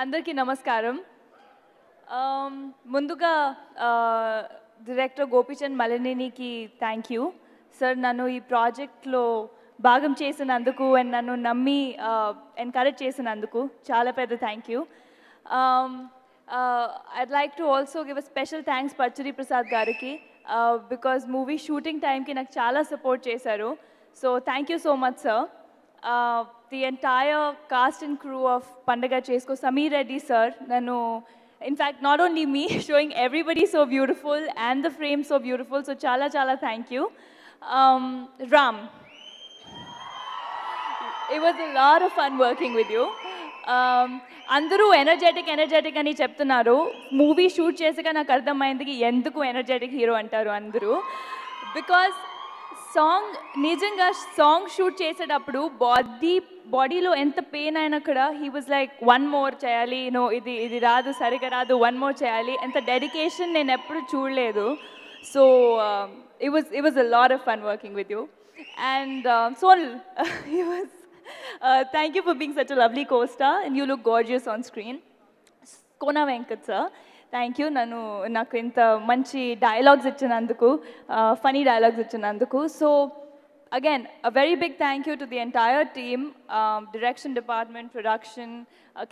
అందరికీ నమస్కారం. ముందుగా డైరెక్టర్ గోపీచంద్ మలినేనికి థ్యాంక్ యూ సార్. నన్ను ఈ ప్రాజెక్ట్లో భాగం చేసినందుకు అండ్ నన్ను నమ్మి ఎంకరేజ్ చేసినందుకు చాలా పెద్ద thank you. I'd like to also give a special thanks Pachuri Prasad gariki because movie shooting time ki నాకు చాలా support చేశారు. So thank you so much sir. The entire cast and crew of Pandaga Chesko, Sameer Reddy sir, nanu, in fact not only me, showing everybody so beautiful and the frame so beautiful, so chala thank you. Ram, it was a lot of fun working with you. అందరూ energetic అని చెప్తున్నారు. Movie shoot చేసాక నాకు అర్థమైంది ఎందుకు energetic hero అంటారు అందరూ. Because నిజంగా సాంగ్ షూట్ చేసేటప్పుడు బాడీలో ఎంత పెయిన్ అయినా కూడా he was like one more చేయాలి, ఇది రాదు, సరిగా రాదు, వన్ మోర్ చేయాలి. ఎంత డెడికేషన్ నేను ఎప్పుడు చూడలేదు. So it was a lot of fun working with you. And Sonal, he was thank you for being such a lovely co-star and you look gorgeous on screen. Kona Venkat sir, thank you. నాకు ఇంత మంచి dialogues ఇచ్చినందుకు, funny dialogues ఇచ్చినందుకు. So again a very big thank you to the entire team, direction department, production,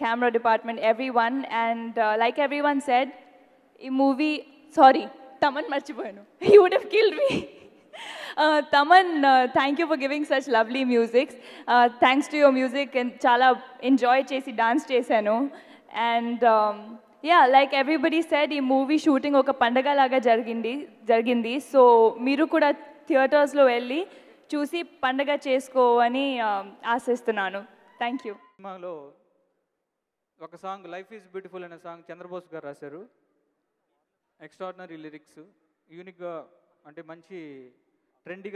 camera department, everyone. And like everyone said, ఈ movie Taman marchipoyanu, he would have killed me. Taman, thank you for giving such lovely music. Thanks to your music and chala enjoy chesi dance chesanu. And yeah, like everybody said, ee movie shooting oka pandaga laga jarigindi. So meeru kuda theaters lo velli చూసి పండగ చేసుకో అని ఆశిస్తున్నాను. Thank you. సినిమాలో ఒక song life is beautiful అనే song Chandrabose గారు రాశారు. ఎక్స్ట్రాడినరీ లిరిక్స్, యూనిక్గా, అంటే మంచి ట్రెండీగా